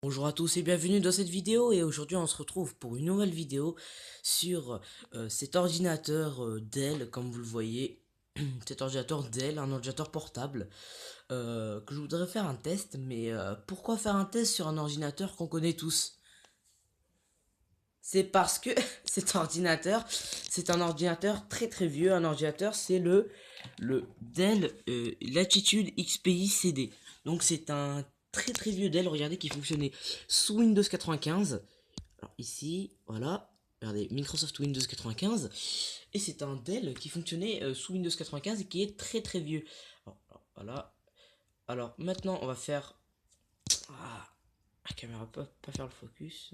Bonjour à tous et bienvenue dans cette vidéo, et aujourd'hui on se retrouve pour une nouvelle vidéo sur cet ordinateur Dell, comme vous le voyez. Cet ordinateur Dell, un ordinateur portable que je voudrais faire un test. Mais pourquoi faire un test sur un ordinateur qu'on connaît tous? C'est parce que c'est un ordinateur très vieux. Un ordinateur, c'est le Dell Latitude XPI CD. Donc c'est un très vieux Dell, regardez, qui fonctionnait sous Windows 95. Alors ici, voilà, regardez, Microsoft Windows 95. Et c'est un Dell qui fonctionnait sous Windows 95 et qui est très vieux. Voilà. Alors maintenant on va faire... Ah, la caméra peut pas faire le focus.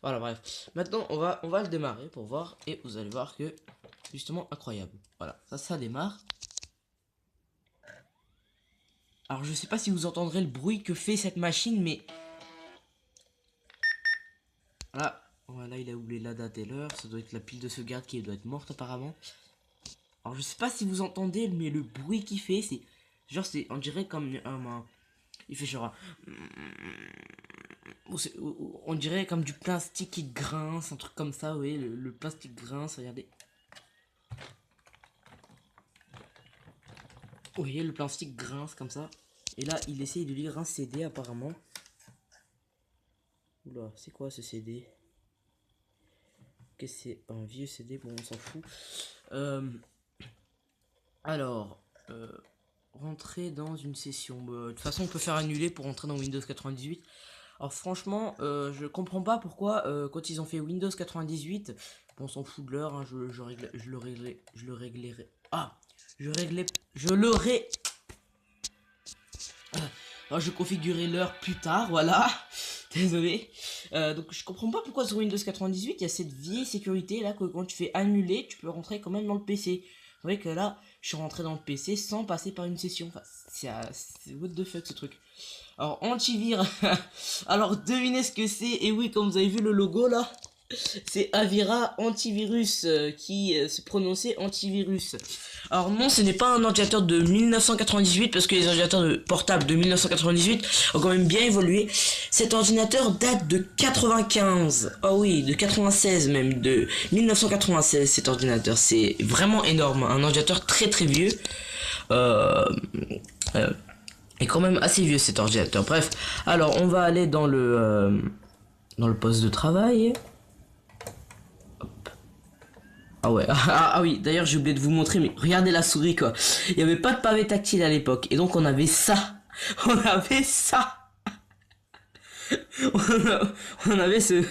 Voilà, bref. Maintenant, on va le démarrer pour voir. Et vous allez voir que, justement, incroyable. Voilà, ça démarre. Alors, je sais pas si vous entendrez le bruit que fait cette machine, mais... Voilà, il a oublié la date et l'heure. Ça doit être la pile de sauvegarde qui doit être morte, apparemment. Alors, je sais pas si vous entendez, mais le bruit qu'il fait, c'est... Genre, c'est... On dirait comme il fait genre... On dirait comme du plastique qui grince, un truc comme ça, vous voyez, le plastique grince, regardez. Vous voyez, le plastique grince comme ça. Et là, il essaye de lire un CD apparemment. Oula, c'est quoi ce CD? Qu'est-ce que c'est? Un vieux CD, bon, on s'en fout. Alors, rentrer dans une session. De toute façon, on peut faire annuler pour rentrer dans Windows 98. Alors franchement, je comprends pas pourquoi quand ils ont fait Windows 98, bon, on s'en fout de l'heure, hein, je le réglerai. Ah, je l'aurai. Alors, je configurerai l'heure plus tard, voilà. Désolé. Donc je comprends pas pourquoi sur Windows 98 il y a cette vieille sécurité là que quand tu fais annuler, tu peux rentrer quand même dans le PC. Vous voyez que là, je suis rentré dans le PC sans passer par une session. Enfin, c'est what the fuck ce truc. Alors antivirus. Alors devinez ce que c'est. Et oui, comme vous avez vu le logo là, c'est Avira Antivirus qui se prononçait antivirus. Alors non, ce n'est pas un ordinateur de 1998 parce que les ordinateurs portables de 1998 ont quand même bien évolué. Cet ordinateur date de 95. Oh oui, de 96 même, de 1996 cet ordinateur. C'est vraiment énorme, un ordinateur très vieux. Et quand même assez vieux cet ordinateur. Bref, alors on va aller dans le poste de travail. Ah ouais, ah oui, d'ailleurs j'ai oublié de vous montrer, mais regardez la souris quoi. Il n'y avait pas de pavé tactile à l'époque, et donc on avait ça. On avait ça. On avait cette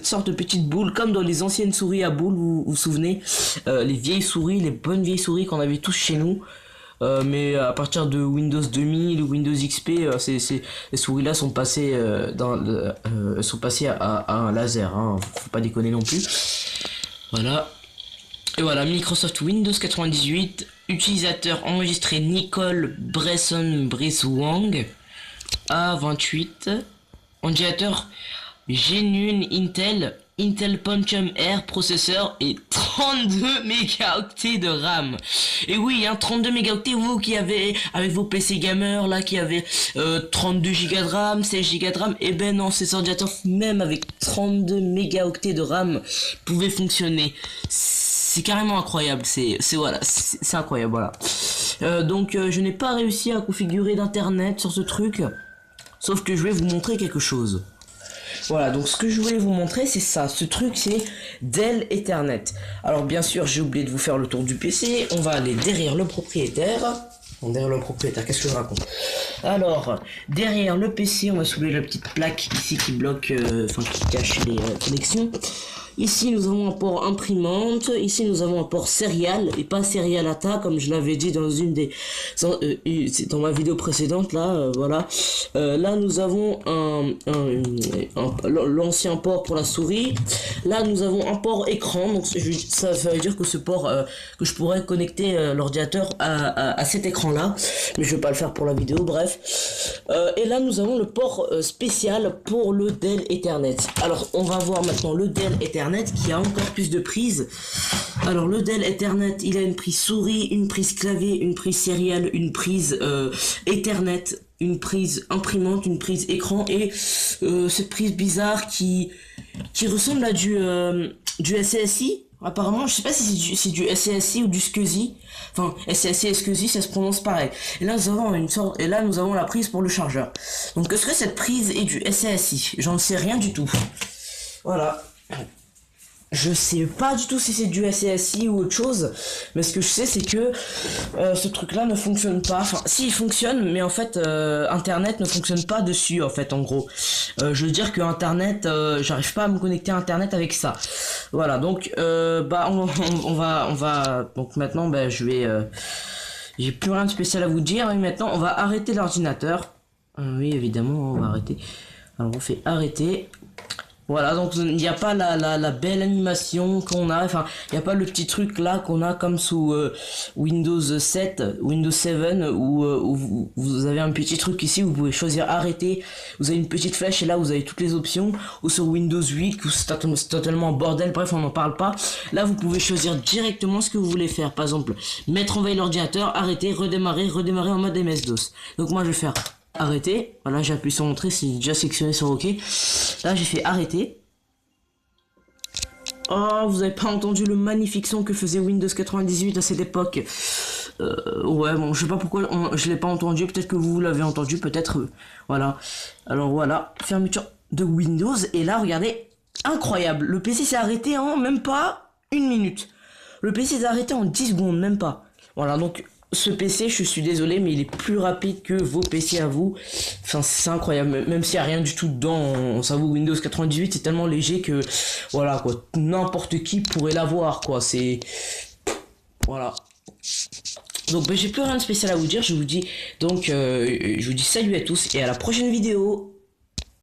sorte de petite boule, comme dans les anciennes souris à boule, vous vous souvenez, les vieilles souris, les bonnes vieilles souris qu'on avait tous chez nous. Mais à partir de Windows 2000 ou Windows XP, ces souris là sont passées sont passées à un laser, hein. Faut pas déconner non plus. Voilà. Et voilà, Microsoft Windows 98, utilisateur enregistré Nicole Bresson Brice Wang, A28, ordinateur Genuine Intel Pentium R processeur et 32 mégaoctets de RAM. Et oui, hein, 32 mégaoctets, vous qui avez, avec vos PC gamer là, qui avez 32 Go de RAM, 16 Go de RAM, et ben non, ces ordinateurs, même avec 32 mégaoctets de RAM, pouvaient fonctionner. C'est carrément incroyable, c'est incroyable, voilà. Donc je n'ai pas réussi à configurer d'internet sur ce truc, sauf que je vais vous montrer quelque chose. Voilà, donc ce que je voulais vous montrer, c'est ça. Ce truc, c'est Dell Ethernet. Alors bien sûr, j'ai oublié de vous faire le tour du PC. On va aller derrière le propriétaire. Bon, derrière le propriétaire, qu'est-ce que je raconte? Alors, derrière le PC, on va soulever la petite plaque ici qui bloque, enfin qui cache les connexions. Ici, nous avons un port imprimante. Ici, nous avons un port serial et pas serial ATA, comme je l'avais dit dans une des dans ma vidéo précédente. Là, voilà. Là, nous avons l'ancien port pour la souris. Là, nous avons un port écran. Donc, ça veut dire que ce port que je pourrais connecter l'ordinateur à cet écran-là, mais je vais pas le faire pour la vidéo. Bref. Et là, nous avons le port spécial pour le Dell Ethernet. Alors, on va voir maintenant le Dell Ethernet qui a encore plus de prises. Alors le Dell Ethernet, il a une prise souris, une prise clavier, une prise serial, une prise Ethernet une prise imprimante, une prise écran et cette prise bizarre qui ressemble à du SCSI. Apparemment, je sais pas si c'est du SCSI ou du SCSI. Enfin, SCSI et SCSI, ça se prononce pareil. Et là, nous avons la prise pour le chargeur. Donc, est-ce que cette prise est du SCSI? J'en sais rien du tout. Voilà. Je sais pas du tout si c'est du SCSI ou autre chose, mais ce que je sais c'est que ce truc là ne fonctionne pas, enfin si il fonctionne, mais en fait internet ne fonctionne pas dessus en fait en gros. Je veux dire que internet, j'arrive pas à me connecter à internet avec ça. Voilà donc bah on va donc maintenant bah je vais j'ai plus rien de spécial à vous dire, mais maintenant on va arrêter l'ordinateur. Oui évidemment on va arrêter. Alors on fait arrêter. Voilà, donc il n'y a pas la belle animation qu'on a, enfin, il n'y a pas le petit truc là qu'on a comme sous Windows 7, Windows 7, où vous avez un petit truc ici, vous pouvez choisir arrêter, vous avez une petite flèche et là vous avez toutes les options, ou sur Windows 8, où c'est totalement bordel, bref, on n'en parle pas. Là, vous pouvez choisir directement ce que vous voulez faire, par exemple, mettre en veille l'ordinateur, arrêter, redémarrer en mode MS-DOS. Donc moi je vais faire arrêter, voilà j'appuie sur entrée, c'est déjà sectionné sur OK. Là j'ai fait arrêter. Oh, vous avez pas entendu le magnifique son que faisait Windows 98 à cette époque. Ouais bon je sais pas pourquoi je l'ai pas entendu, peut-être que vous l'avez entendu, peut-être voilà. Alors voilà, fermeture de Windows et là regardez, incroyable, le PC s'est arrêté en même pas une minute. Le PC s'est arrêté en 10 secondes, même pas. Voilà donc ce PC, je suis désolé, mais il est plus rapide que vos PC à vous. Enfin, c'est incroyable. Même s'il n'y a rien du tout dedans, on s'avoue, Windows 98, c'est tellement léger que, voilà, quoi, n'importe qui pourrait l'avoir, quoi. C'est, voilà. Donc, ben, j'ai plus rien de spécial à vous dire. Je vous dis, donc, je vous dis salut à tous et à la prochaine vidéo.